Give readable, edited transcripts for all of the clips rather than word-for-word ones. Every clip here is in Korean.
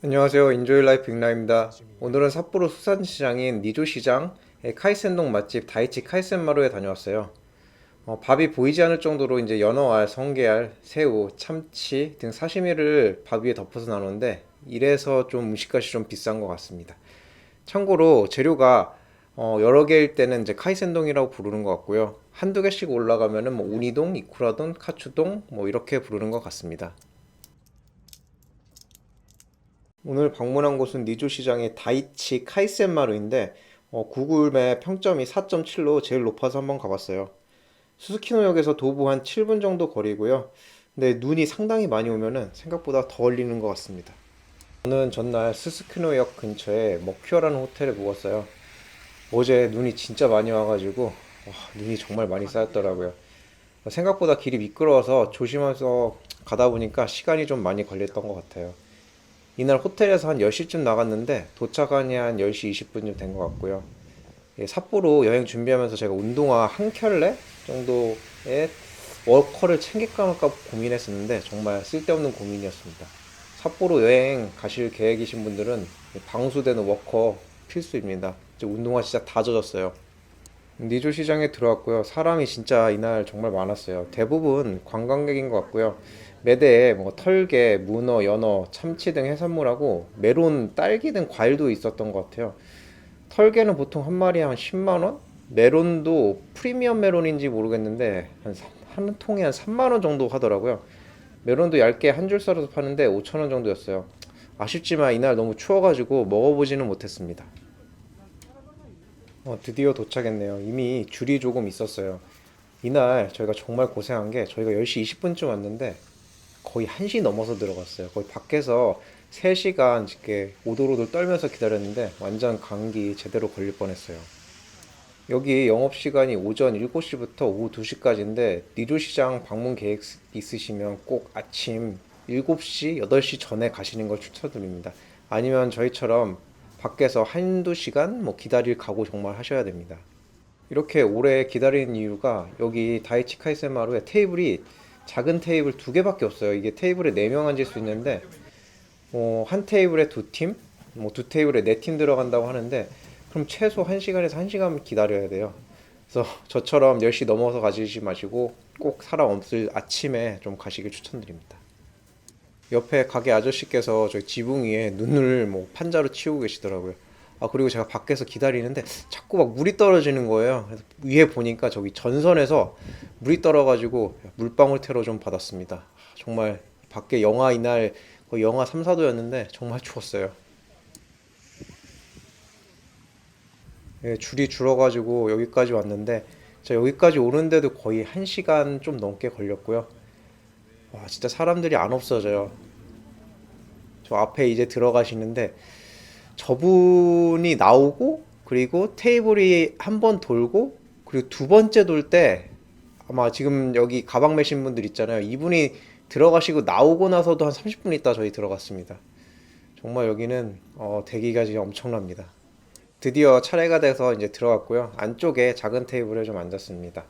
안녕하세요. 인조이 라이프 빅라입니다. 오늘은 삿포로 수산시장인 니조시장의 카이센동 맛집 다이치 카이센마루에 다녀왔어요. 밥이 보이지 않을 정도로 이제 연어알, 성게알, 새우, 참치 등 사시미를 밥 위에 덮어서 나누는데 이래서 좀 음식값이 좀 비싼 것 같습니다. 참고로 재료가 여러 개일 때는 이제 카이센동이라고 부르는 것 같고요. 한두 개씩 올라가면은 뭐 우니동, 이쿠라돈, 카츠동 뭐 이렇게 부르는 것 같습니다. 오늘 방문한 곳은 니조 시장의 다이치 카이센마루인데 구글맵 평점이 4.7로 제일 높아서 한번 가봤어요. 스스키노역에서 도보 한 7분 정도 거리고요. 근데 눈이 상당히 많이 오면은 생각보다 더 걸리는 것 같습니다. 저는 전날 스스키노역 근처에 머큐어라는 호텔에 묵었어요. 어제 눈이 진짜 많이 와가지고 눈이 정말 많이 쌓였더라고요. 생각보다 길이 미끄러워서 조심해서 가다 보니까 시간이 좀 많이 걸렸던 것 같아요. 이날 호텔에서 한 10시쯤 나갔는데 도착하니 한 10시 20분쯤 된 것 같고요. 예, 삿포로 여행 준비하면서 제가 운동화 한 켤레 정도의 워커를 챙길까 말까 고민했었는데 정말 쓸데없는 고민이었습니다. 삿포로 여행 가실 계획이신 분들은 방수되는 워커 필수입니다. 이제 운동화 진짜 다 젖었어요. 니조 시장에 들어왔고요. 사람이 진짜 이날 정말 많았어요. 대부분 관광객인 것 같고요. 매대에 뭐 털개, 문어, 연어, 참치 등 해산물하고 메론, 딸기 등 과일도 있었던 것 같아요. 털개는 보통 한 마리에 한 10만 원? 메론도 프리미엄 메론인지 모르겠는데 한 통에 한 3만 원 정도 하더라고요. 메론도 얇게 한 줄 썰어서 파는데 5천 원 정도였어요. 아쉽지만 이날 너무 추워가지고 먹어보지는 못했습니다. 드디어 도착했네요. 이미 줄이 조금 있었어요. 이날 저희가 정말 고생한 게 저희가 10시 20분쯤 왔는데 거의 1시 넘어서 들어갔어요. 거의 밖에서 3시간 이렇게 오돌오돌 떨면서 기다렸는데 완전 감기 제대로 걸릴 뻔했어요. 여기 영업시간이 오전 7시부터 오후 2시까지인데 니조시장 방문 계획 있으시면 꼭 아침 7시, 8시 전에 가시는 걸 추천드립니다. 아니면 저희처럼 밖에서 한두 시간 뭐 기다릴 각오 정말 하셔야 됩니다. 이렇게 오래 기다리는 이유가 여기 다이치 카이센마루에 테이블이 작은 테이블 2개밖에 없어요. 이게 테이블에 4명 앉을 수 있는데 한 테이블에 2팀, 뭐 2테이블에 4팀 들어간다고 하는데 그럼 최소 1시간에서 1시간 기다려야 돼요. 그래서 저처럼 10시 넘어서 가시지 마시고 꼭 사람 없을 아침에 좀 가시길 추천드립니다. 옆에 가게 아저씨께서 저희 지붕 위에 눈을 뭐 판자로 치우고 계시더라고요. 그리고 제가 밖에서 기다리는데 자꾸 막 물이 떨어지는 거예요. 그래서 위에 보니까 저기 전선에서 물이 떨어가지고 물방울 테러 좀 받았습니다. 정말 밖에 영하 이날 거의 영하 3, 4도였는데 정말 추웠어요. 예, 줄이 줄어가지고 여기까지 왔는데 저 여기까지 오는데도 거의 1시간 좀 넘게 걸렸고요. 와, 진짜 사람들이 안 없어져요. 저 앞에 이제 들어가시는데 저분이 나오고 그리고 테이블이 한 번 돌고 그리고 두 번째 돌 때 아마 지금 여기 가방 메신 분들 있잖아요. 이분이 들어가시고 나오고 나서도 한 30분 있다 저희 들어갔습니다. 정말 여기는 대기가 지금 엄청납니다. 드디어 차례가 돼서 이제 들어갔고요. 안쪽에 작은 테이블에 좀 앉았습니다.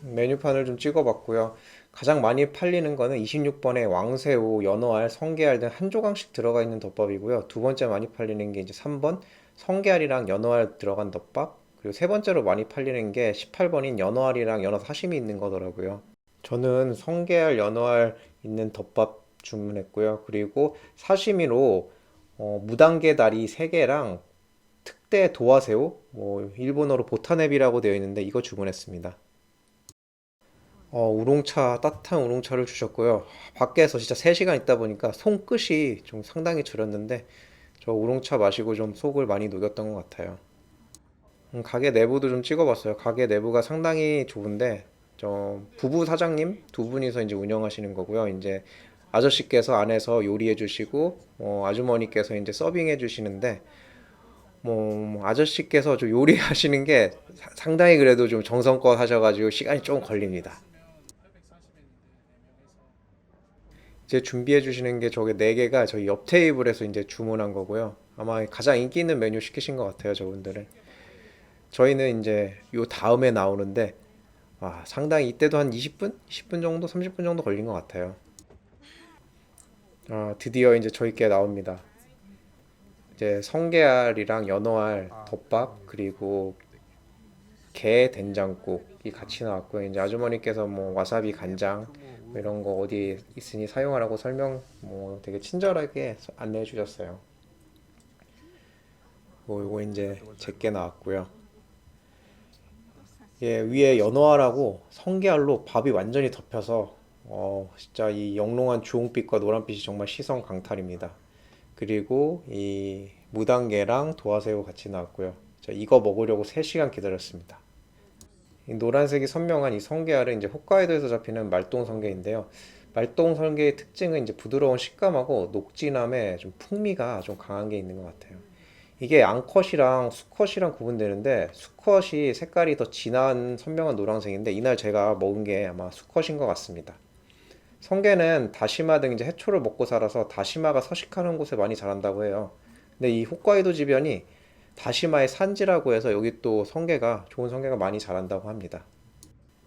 메뉴판을 좀 찍어봤고요. 가장 많이 팔리는 거는 26번에 왕새우, 연어알, 성게알 등 한 조각씩 들어가 있는 덮밥이고요. 두 번째 많이 팔리는 게 이제 3번 성게알이랑 연어알 들어간 덮밥. 그리고 세 번째로 많이 팔리는 게 18번인 연어알이랑 연어 사심이 있는 거더라고요. 저는 성게알, 연어알 있는 덮밥 주문했고요. 그리고 사시미로 무단계 다리 3개랑 특대 도화새우, 뭐 일본어로 보타네비라고 되어 있는데 이거 주문했습니다. 우롱차, 따뜻한 우롱차를 주셨고요. 밖에서 진짜 3시간 있다 보니까 손끝이 좀 상당히 저렸는데 저 우롱차 마시고 좀 속을 많이 녹였던 것 같아요. 가게 내부도 좀 찍어봤어요. 가게 내부가 상당히 좋은데 저 부부 사장님 두 분이서 이제 운영하시는 거고요. 이제 아저씨께서 안에서 요리해 주시고 아주머니께서 이제 서빙해 주시는데 뭐 아저씨께서 좀 요리하시는 게 상당히 그래도 좀 정성껏 하셔가지고 시간이 좀 걸립니다. 이제 준비해 주시는 게 저게 네 개가 저희 옆 테이블에서 이제 주문한 거고요. 아마 가장 인기 있는 메뉴 시키신 것 같아요, 저분들은. 저희는 이제 요 다음에 나오는데 상당히 이때도 한 20분? 10분 정도, 30분 정도 걸린 것 같아요. 드디어 이제 저희 게 나옵니다. 이제 성게알이랑 연어알 덮밥 그리고 게 된장국이 같이 나왔고요. 이제 아주머니께서 뭐 와사비 간장 뭐 이런 거 어디 있으니 사용하라고 설명 뭐 되게 친절하게 안내해 주셨어요. 뭐 요거 이제 제게 나왔고요. 예, 위에 연어알하고 성게알로 밥이 완전히 덮여서 진짜 이 영롱한 주홍빛과 노란빛이 정말 시선 강탈입니다. 그리고 이 무당개랑 도화새우 같이 나왔고요. 자, 이거 먹으려고 3시간 기다렸습니다. 이 노란색이 선명한 이 성게알은 이제 홋카이도에서 잡히는 말똥 성게인데요. 말똥 성게의 특징은 이제 부드러운 식감하고 녹진함에 좀 풍미가 좀 강한 게 있는 것 같아요. 이게 앙컷이랑 수컷이랑 구분되는데 수컷이 색깔이 더 진한 선명한 노란색인데 이날 제가 먹은 게 아마 수컷인 것 같습니다. 성게는 다시마 등 이제 해초를 먹고 살아서 다시마가 서식하는 곳에 많이 자란다고 해요. 근데 이 홋카이도 지변이 다시마의 산지라고 해서 여기 또 성게가 좋은 성게가 많이 자란다고 합니다.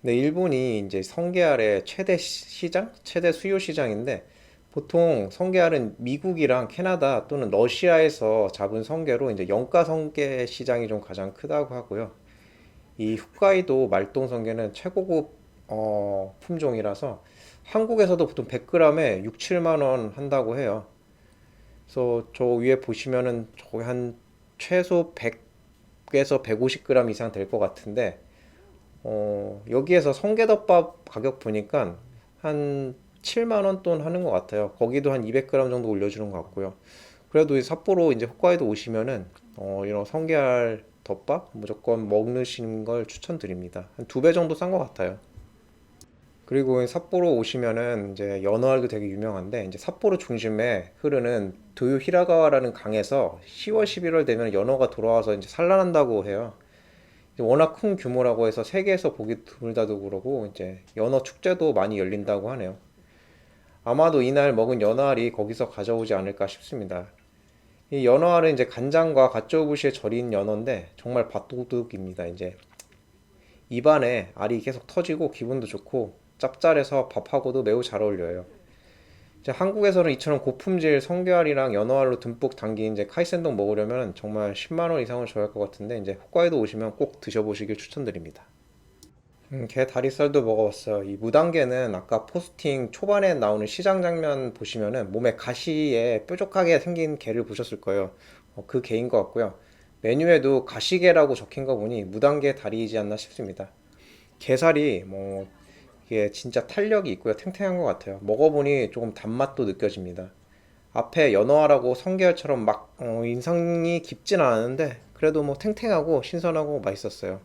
근데 일본이 이제 성게알의 최대 시장, 최대 수요 시장인데 보통 성게알은 미국이랑 캐나다 또는 러시아에서 잡은 성게로 이제 영가 성게 시장이 좀 가장 크다고 하고요. 이 홋카이도 말똥 성게는 최고급 품종이라서 한국에서도 보통 100g에 6, 7만 원 한다고 해요. 그래서 저 위에 보시면은 거의 한 최소 100에서 150g 이상 될 것 같은데 여기에서 성게덮밥 가격 보니까 한 7만 원 돈 하는 것 같아요. 거기도 한 200g 정도 올려주는 것 같고요. 그래도 이 삿포로 이제 홋카이도 오시면은 이런 성게알 덮밥 무조건 먹으시는 걸 추천드립니다. 한 2배 정도 싼 것 같아요. 그리고 삿포로 오시면은 이제 연어알도 되게 유명한데 이제 삿포로 중심에 흐르는 도요 히라가와라는 강에서 10월, 11월 되면 연어가 돌아와서 이제 산란한다고 해요. 워낙 큰 규모라고 해서 세계에서 보기 드물다도 그러고 이제 연어 축제도 많이 열린다고 하네요. 아마도 이날 먹은 연어알이 거기서 가져오지 않을까 싶습니다. 이 연어알은 이제 간장과 갓조부시에 절인 연어인데 정말 밥도둑입니다. 이제 입안에 알이 계속 터지고 기분도 좋고 짭짤해서 밥하고도 매우 잘 어울려요. 이제 한국에서는 이처럼 고품질 성게알이랑 연어알로 듬뿍 담긴 이제 카이센동 먹으려면 정말 10만 원 이상을 줘야 할 것 같은데 이제 홋카이도 오시면 꼭 드셔보시길 추천드립니다. 게 다리살도 먹어봤어요. 이 무당게는 아까 포스팅 초반에 나오는 시장 장면 보시면은 몸에 가시에 뾰족하게 생긴 게를 보셨을 거예요. 그 게인 것 같고요. 메뉴에도 가시게라고 적힌 거 보니 무당게 다리이지 않나 싶습니다. 게살이 뭐 이게 진짜 탄력이 있고요. 탱탱한 것 같아요. 먹어보니 조금 단맛도 느껴집니다. 앞에 연어알하고 성게알처럼 막 인상이 깊진 않았는데 그래도 뭐 탱탱하고 신선하고 맛있었어요.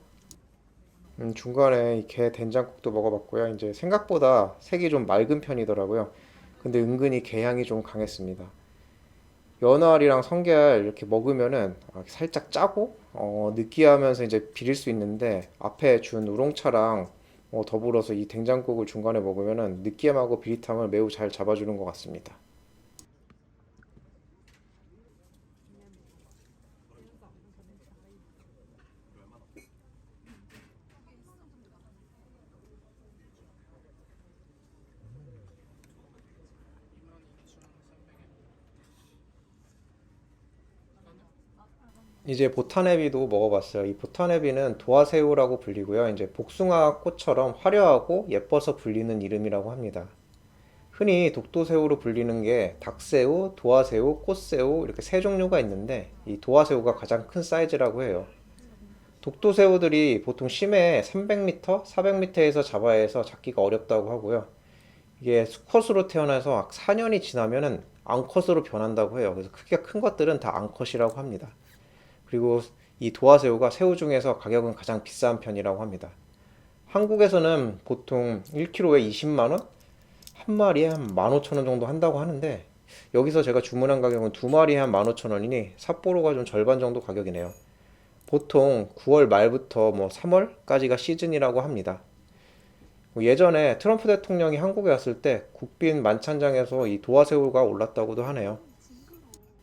중간에 이 게 된장국도 먹어봤고요. 이제 생각보다 색이 좀 맑은 편이더라고요. 근데 은근히 게향이 좀 강했습니다. 연어알이랑 성게알 이렇게 먹으면은 살짝 짜고 느끼하면서 이제 비릴 수 있는데 앞에 준 우롱차랑 더불어서 이 된장국을 중간에 먹으면은 느끼함하고 비릿함을 매우 잘 잡아주는 것 같습니다. 이제 보타네비도 먹어봤어요. 이 보타네비는 도화새우라고 불리고요. 이제 복숭아 꽃처럼 화려하고 예뻐서 불리는 이름이라고 합니다. 흔히 독도새우로 불리는 게 닭새우, 도화새우, 꽃새우 이렇게 세 종류가 있는데 이 도화새우가 가장 큰 사이즈라고 해요. 독도새우들이 보통 심해 300m, 400m에서 잡아야 해서 잡기가 어렵다고 하고요. 이게 수컷으로 태어나서 4년이 지나면은 암컷으로 변한다고 해요. 그래서 크기가 큰 것들은 다 암컷이라고 합니다. 그리고 이 도화새우가 새우 중에서 가격은 가장 비싼 편이라고 합니다. 한국에서는 보통 1kg에 20만 원? 한 마리에 한 15,000원 정도 한다고 하는데 여기서 제가 주문한 가격은 두 마리에 한 15,000원이니 삿포로가 좀 절반 정도 가격이네요. 보통 9월 말부터 뭐 3월까지가 시즌이라고 합니다. 예전에 트럼프 대통령이 한국에 왔을 때 국빈 만찬장에서 이 도화새우가 올랐다고도 하네요.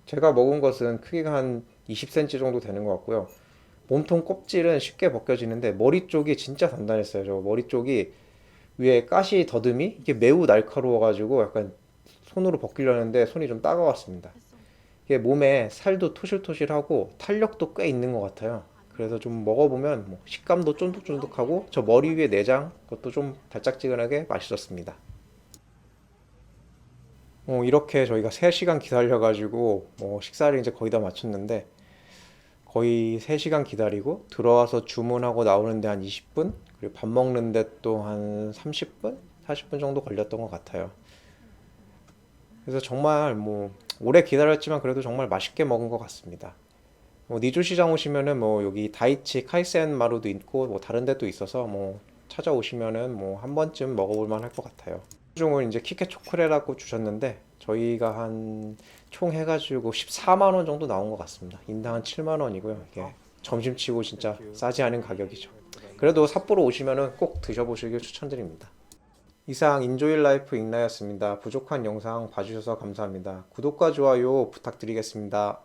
제가 먹은 것은 크기가 한 20cm 정도 되는 것 같고요. 몸통 껍질은 쉽게 벗겨지는데 머리 쪽이 진짜 단단했어요. 저 머리 쪽이 위에 가시 더듬이 이게 매우 날카로워가지고 약간 손으로 벗기려는데 손이 좀 따가웠습니다. 이게 몸에 살도 토실토실하고 탄력도 꽤 있는 것 같아요. 그래서 좀 먹어보면 뭐 식감도 쫀득쫀득하고 저 머리 위에 내장 그것도 좀 달짝지근하게 맛있었습니다. 이렇게 저희가 3시간 기다려가지고 식사를 이제 거의 다 마쳤는데 거의 3시간 기다리고 들어와서 주문하고 나오는데 한 20분 그리고 밥 먹는데 또 한 30분? 40분 정도 걸렸던 것 같아요. 그래서 정말 오래 기다렸지만 그래도 정말 맛있게 먹은 것 같습니다. 니조 시장 오시면은 여기 다이치 카이센 마루도 있고 다른 데도 있어서 찾아오시면은 한 번쯤 먹어볼 만할 것 같아요. 중은 이제 키케 초코레라고 주셨는데 저희가 한 총 해가지고 14만 원 정도 나온 것 같습니다. 인당 한 7만 원이고요. 이게 점심치고 진짜 싸지 않은 가격이죠. 그래도 삿포로 오시면은 꼭 드셔보시길 추천드립니다. 이상 인조일 라이프 잉나였습니다. 부족한 영상 봐주셔서 감사합니다. 구독과 좋아요 부탁드리겠습니다.